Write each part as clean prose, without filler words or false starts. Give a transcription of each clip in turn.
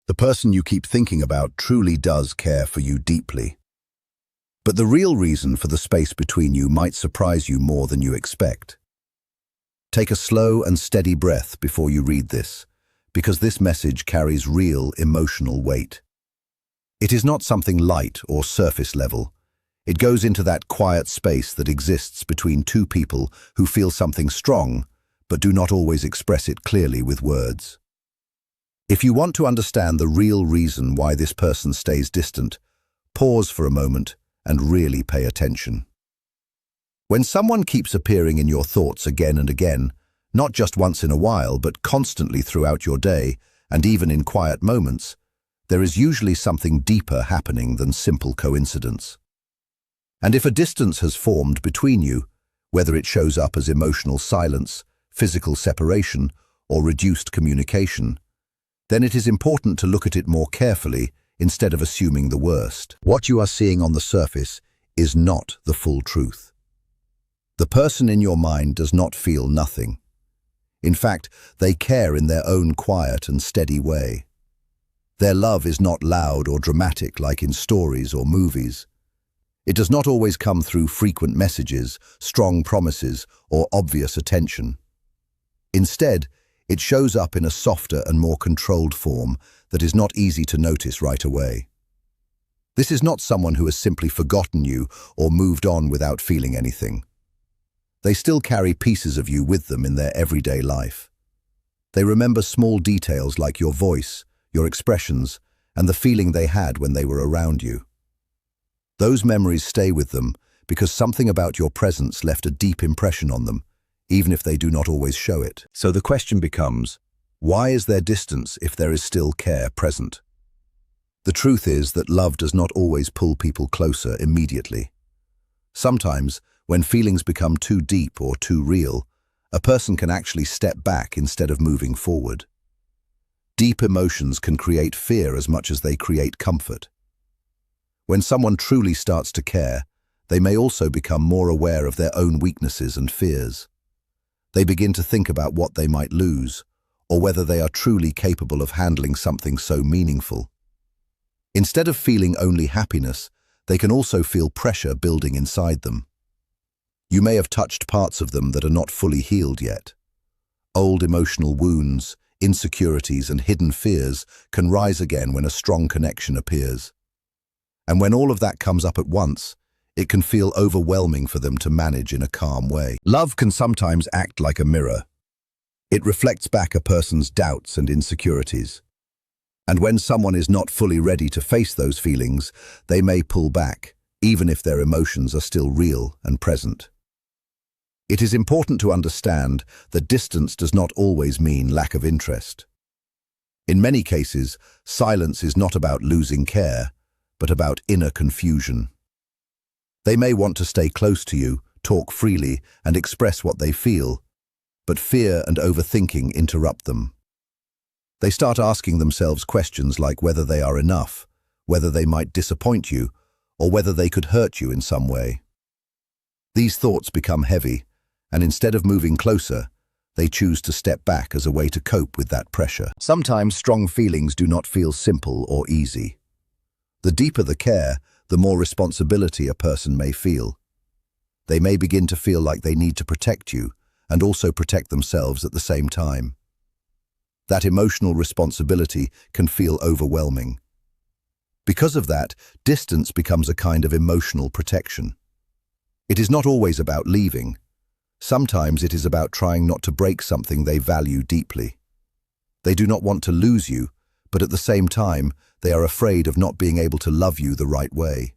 The person you keep thinking about truly does care for you deeply. But the real reason for the space between you might surprise you more than you expect. Take a slow and steady breath before you read this, because this message carries real emotional weight. It is not something light or surface level. It goes into that quiet space that exists between two people who feel something strong, but do not always express it clearly with words. If you want to understand the real reason why this person stays distant, pause for a moment and really pay attention. When someone keeps appearing in your thoughts again and again, not just once in a while, but constantly throughout your day, and even in quiet moments, there is usually something deeper happening than simple coincidence. And if a distance has formed between you, whether it shows up as emotional silence, physical separation, or reduced communication, then it is important to look at it more carefully instead of assuming the worst. What you are seeing on the surface is not the full truth. The person in your mind does not feel nothing. In fact, they care in their own quiet and steady way. Their love is not loud or dramatic like in stories or movies. It does not always come through frequent messages, strong promises, or obvious attention. Instead, it shows up in a softer and more controlled form that is not easy to notice right away. This is not someone who has simply forgotten you or moved on without feeling anything. They still carry pieces of you with them in their everyday life. They remember small details like your voice, your expressions, and the feeling they had when they were around you. Those memories stay with them because something about your presence left a deep impression on them, even if they do not always show it. So the question becomes, why is there distance if there is still care present? The truth is that love does not always pull people closer immediately. Sometimes, when feelings become too deep or too real, a person can actually step back instead of moving forward. Deep emotions can create fear as much as they create comfort. When someone truly starts to care, they may also become more aware of their own weaknesses and fears. They begin to think about what they might lose, or whether they are truly capable of handling something so meaningful. Instead of feeling only happiness, they can also feel pressure building inside them. You may have touched parts of them that are not fully healed yet. Old emotional wounds, insecurities, and hidden fears can rise again when a strong connection appears. And when all of that comes up at once, it can feel overwhelming for them to manage in a calm way. Love can sometimes act like a mirror. It reflects back a person's doubts and insecurities. And when someone is not fully ready to face those feelings, they may pull back, even if their emotions are still real and present. It is important to understand that distance does not always mean lack of interest. In many cases, silence is not about losing care, but about inner confusion. They may want to stay close to you, talk freely, and express what they feel, but fear and overthinking interrupt them. They start asking themselves questions like whether they are enough, whether they might disappoint you, or whether they could hurt you in some way. These thoughts become heavy, and instead of moving closer, they choose to step back as a way to cope with that pressure. Sometimes strong feelings do not feel simple or easy. The deeper the care, the more responsibility a person may feel. They may begin to feel like they need to protect you and also protect themselves at the same time. That emotional responsibility can feel overwhelming. Because of that, distance becomes a kind of emotional protection. It is not always about leaving. Sometimes it is about trying not to break something they value deeply. They do not want to lose you, but at the same time, they are afraid of not being able to love you the right way.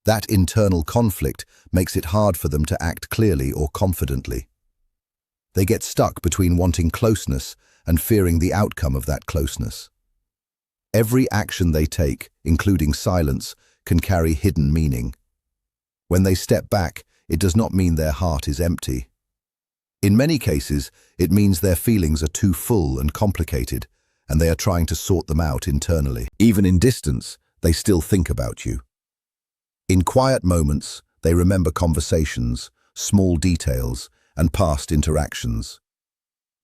That internal conflict makes it hard for them to act clearly or confidently. They get stuck between wanting closeness and fearing the outcome of that closeness. Every action they take, including silence, can carry hidden meaning. When they step back, it does not mean their heart is empty. In many cases, it means their feelings are too full and complicated, and they are trying to sort them out internally. Even in distance, they still think about you. In quiet moments, they remember conversations, small details, and past interactions.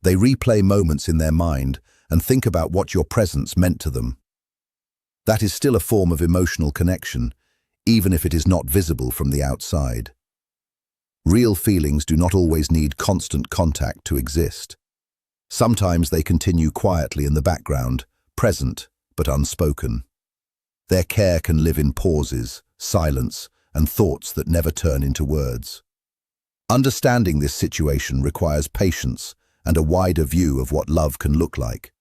They replay moments in their mind and think about what your presence meant to them. That is still a form of emotional connection, even if it is not visible from the outside. Real feelings do not always need constant contact to exist. Sometimes they continue quietly in the background, present but unspoken. Their care can live in pauses, silence, and thoughts that never turn into words. Understanding this situation requires patience and a wider view of what love can look like.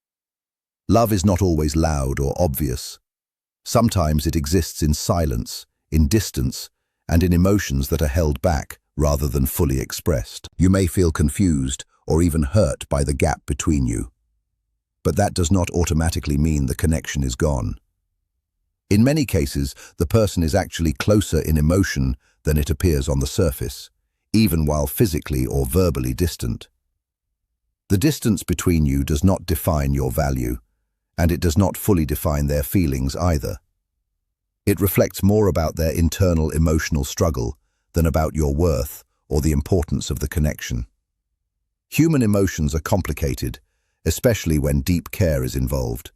Love is not always loud or obvious. Sometimes it exists in silence, in distance, and in emotions that are held back rather than fully expressed. You may feel confused or even hurt by the gap between you. But that does not automatically mean the connection is gone. In many cases, the person is actually closer in emotion than it appears on the surface, even while physically or verbally distant. The distance between you does not define your value, and it does not fully define their feelings either. It reflects more about their internal emotional struggle than about your worth or the importance of the connection. Human emotions are complicated, especially when deep care is involved.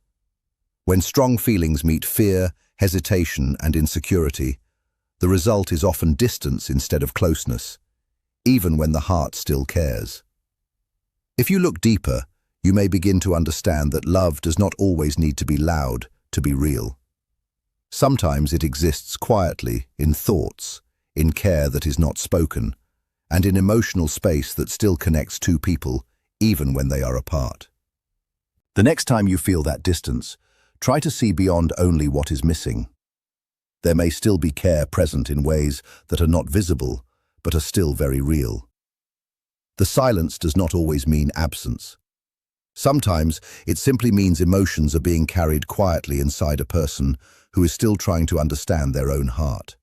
When strong feelings meet fear, hesitation, and insecurity, the result is often distance instead of closeness, even when the heart still cares. If you look deeper, you may begin to understand that love does not always need to be loud to be real. Sometimes it exists quietly, in thoughts, in care that is not spoken, and in emotional space that still connects two people, even when they are apart. The next time you feel that distance, try to see beyond only what is missing. There may still be care present in ways that are not visible, but are still very real. The silence does not always mean absence. Sometimes it simply means emotions are being carried quietly inside a person who is still trying to understand their own heart.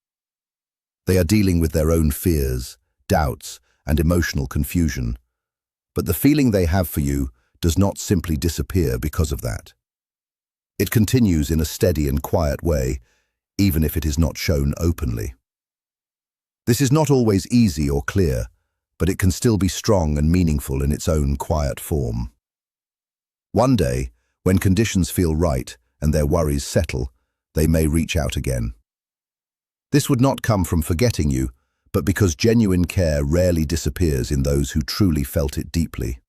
They are dealing with their own fears, doubts, and emotional confusion, but the feeling they have for you does not simply disappear because of that. It continues in a steady and quiet way, even if it is not shown openly. This is not always easy or clear, but it can still be strong and meaningful in its own quiet form. One day, when conditions feel right and their worries settle, they may reach out again. This would not come from forgetting you, but because genuine care rarely disappears in those who truly felt it deeply.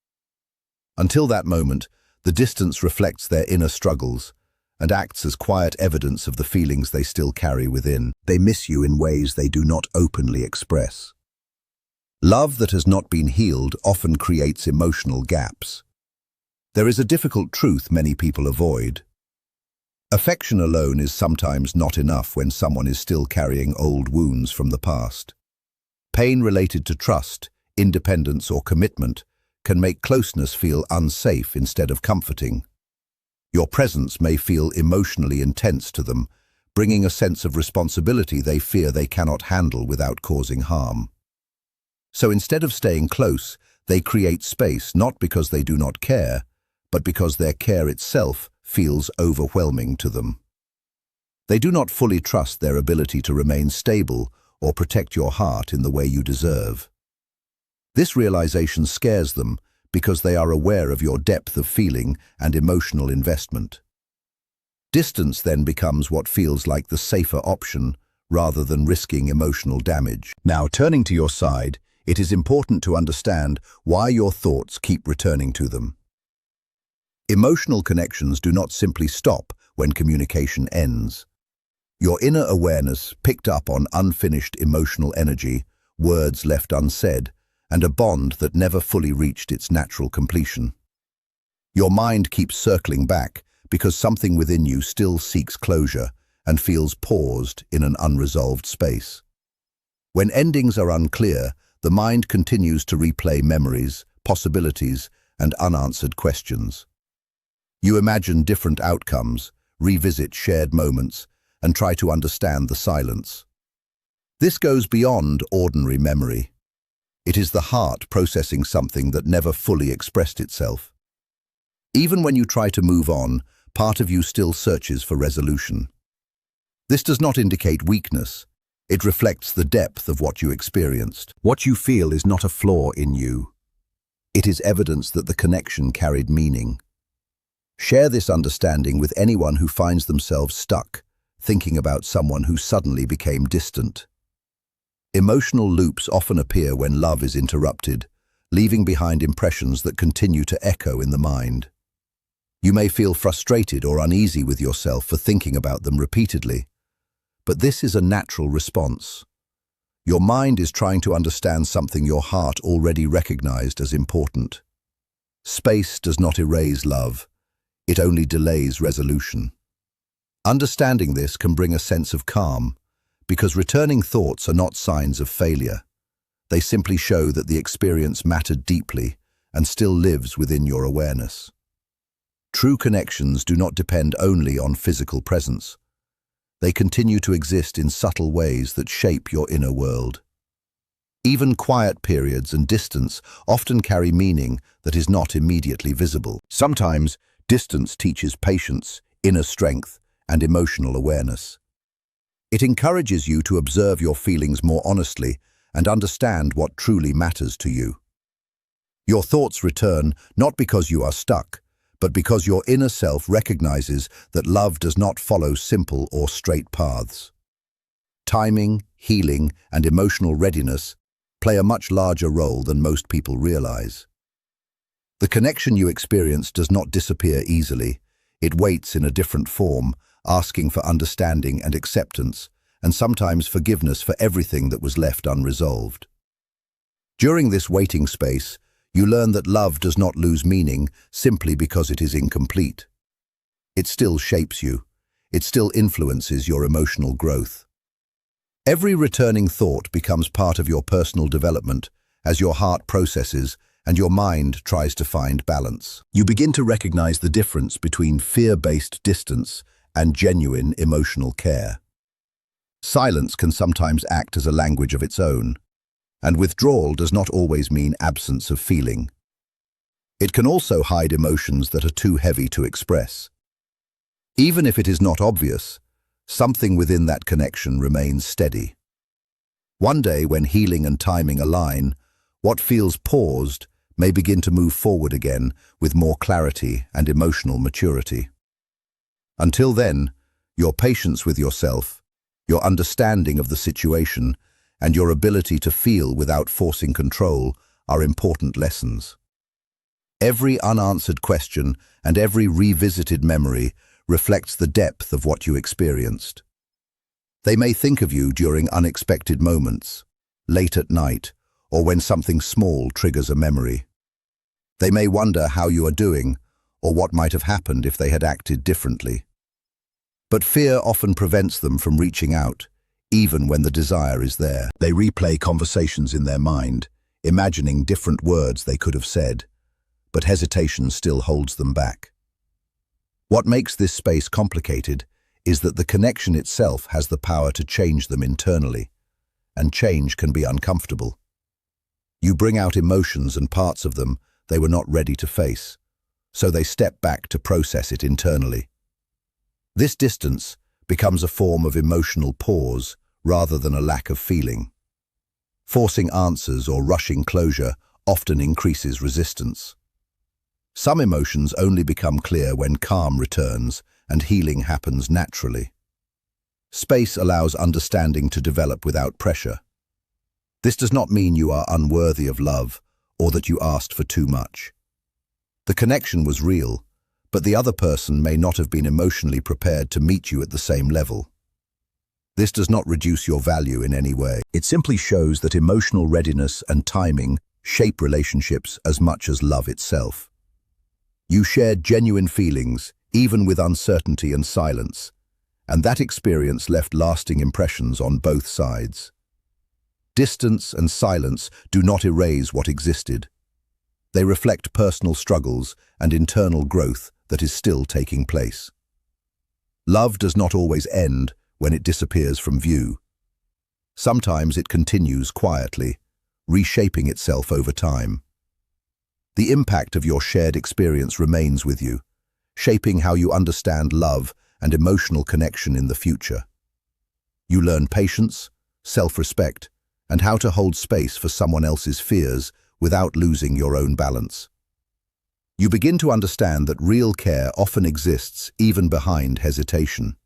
Until that moment, the distance reflects their inner struggles and acts as quiet evidence of the feelings they still carry within. They miss you in ways they do not openly express. Love that has not been healed often creates emotional gaps. There is a difficult truth many people avoid. Affection alone is sometimes not enough when someone is still carrying old wounds from the past. Pain related to trust, independence, or commitment can make closeness feel unsafe instead of comforting. Your presence may feel emotionally intense to them, bringing a sense of responsibility they fear they cannot handle without causing harm. So instead of staying close, they create space not because they do not care, but because their care itself feels overwhelming to them. They do not fully trust their ability to remain stable or protect your heart in the way you deserve. This realization scares them because they are aware of your depth of feeling and emotional investment. Distance then becomes what feels like the safer option rather than risking emotional damage. Now, turning to your side, it is important to understand why your thoughts keep returning to them. Emotional connections do not simply stop when communication ends. Your inner awareness picked up on unfinished emotional energy, words left unsaid, and a bond that never fully reached its natural completion. Your mind keeps circling back because something within you still seeks closure and feels paused in an unresolved space. When endings are unclear, the mind continues to replay memories, possibilities, and unanswered questions. You imagine different outcomes, revisit shared moments, and try to understand the silence. This goes beyond ordinary memory. It is the heart processing something that never fully expressed itself. Even when you try to move on, part of you still searches for resolution. This does not indicate weakness. It reflects the depth of what you experienced. What you feel is not a flaw in you. It is evidence that the connection carried meaning. Share this understanding with anyone who finds themselves stuck, thinking about someone who suddenly became distant. Emotional loops often appear when love is interrupted, leaving behind impressions that continue to echo in the mind. You may feel frustrated or uneasy with yourself for thinking about them repeatedly, but this is a natural response. Your mind is trying to understand something your heart already recognized as important. Space does not erase love, it only delays resolution. Understanding this can bring a sense of calm, because returning thoughts are not signs of failure. They simply show that the experience mattered deeply and still lives within your awareness. True connections do not depend only on physical presence. They continue to exist in subtle ways that shape your inner world. Even quiet periods and distance often carry meaning that is not immediately visible. Sometimes, distance teaches patience, inner strength, and emotional awareness. It encourages you to observe your feelings more honestly and understand what truly matters to you. Your thoughts return not because you are stuck, but because your inner self recognizes that love does not follow simple or straight paths. Timing, healing, and emotional readiness play a much larger role than most people realize. The connection you experience does not disappear easily. It waits in a different form, asking for understanding and acceptance, and sometimes forgiveness for everything that was left unresolved. During this waiting space, you learn that love does not lose meaning simply because it is incomplete. It still shapes you. It still influences your emotional growth. Every returning thought becomes part of your personal development as your heart processes and your mind tries to find balance. You begin to recognize the difference between fear-based distance and genuine emotional care. Silence can sometimes act as a language of its own, and withdrawal does not always mean absence of feeling. It can also hide emotions that are too heavy to express. Even if it is not obvious, something within that connection remains steady. One day, when healing and timing align, what feels paused may begin to move forward again with more clarity and emotional maturity. Until then, your patience with yourself, your understanding of the situation, and your ability to feel without forcing control are important lessons. Every unanswered question and every revisited memory reflects the depth of what you experienced. They may think of you during unexpected moments, late at night, or when something small triggers a memory. They may wonder how you are doing or what might have happened if they had acted differently. But fear often prevents them from reaching out, even when the desire is there. They replay conversations in their mind, imagining different words they could have said, but hesitation still holds them back. What makes this space complicated is that the connection itself has the power to change them internally, and change can be uncomfortable. You bring out emotions and parts of them they were not ready to face, so they step back to process it internally. This distance becomes a form of emotional pause rather than a lack of feeling. Forcing answers or rushing closure often increases resistance. Some emotions only become clear when calm returns and healing happens naturally. Space allows understanding to develop without pressure. This does not mean you are unworthy of love or that you asked for too much. The connection was real, but the other person may not have been emotionally prepared to meet you at the same level. This does not reduce your value in any way. It simply shows that emotional readiness and timing shape relationships as much as love itself. You shared genuine feelings, even with uncertainty and silence, and that experience left lasting impressions on both sides. Distance and silence do not erase what existed. They reflect personal struggles and internal growth that is still taking place. Love does not always end when it disappears from view. Sometimes it continues quietly, reshaping itself over time. The impact of your shared experience remains with you, shaping how you understand love and emotional connection in the future. You learn patience, self-respect, and how to hold space for someone else's fears without losing your own balance. You begin to understand that real care often exists even behind hesitation.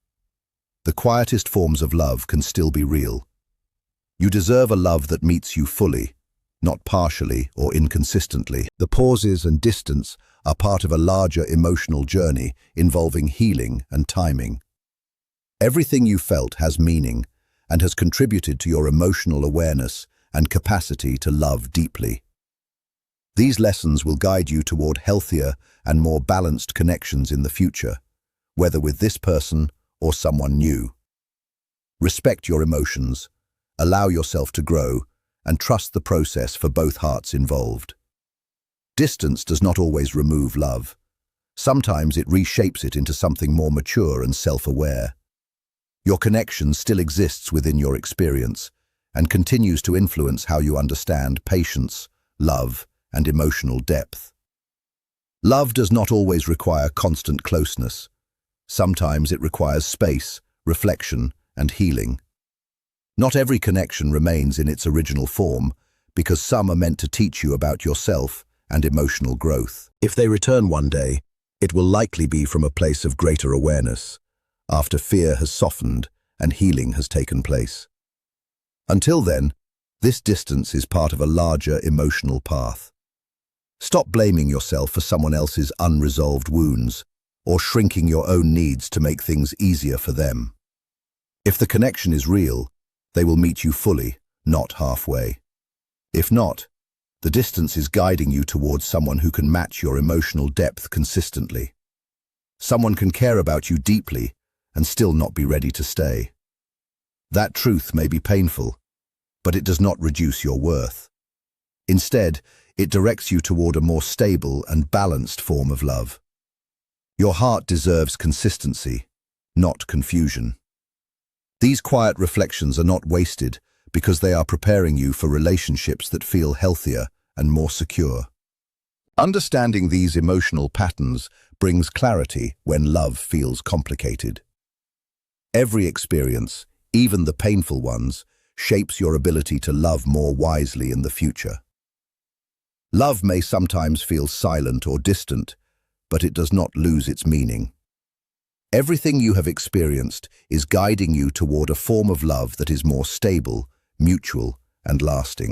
The quietest forms of love can still be real. You deserve a love that meets you fully, not partially or inconsistently. The pauses and distance are part of a larger emotional journey involving healing and timing. Everything you felt has meaning and has contributed to your emotional awareness and capacity to love deeply. These lessons will guide you toward healthier and more balanced connections in the future, whether with this person or someone new. Respect your emotions, allow yourself to grow, and trust the process for both hearts involved. Distance does not always remove love. Sometimes it reshapes it into something more mature and self-aware. Your connection still exists within your experience and continues to influence how you understand patience, love, and emotional depth. Love does not always require constant closeness. Sometimes it requires space, reflection, and healing. Not every connection remains in its original form because some are meant to teach you about yourself and emotional growth. If they return one day, it will likely be from a place of greater awareness, after fear has softened and healing has taken place. Until then, this distance is part of a larger emotional path. Stop blaming yourself for someone else's unresolved wounds or shrinking your own needs to make things easier for them. If the connection is real, they will meet you fully, not halfway. If not, the distance is guiding you towards someone who can match your emotional depth consistently. Someone can care about you deeply and still not be ready to stay. That truth may be painful, but it does not reduce your worth. Instead, it directs you toward a more stable and balanced form of love. Your heart deserves consistency, not confusion. These quiet reflections are not wasted because they are preparing you for relationships that feel healthier and more secure. Understanding these emotional patterns brings clarity when love feels complicated. Every experience, even the painful ones, shapes your ability to love more wisely in the future. Love may sometimes feel silent or distant, but it does not lose its meaning. Everything you have experienced is guiding you toward a form of love that is more stable, mutual, and lasting.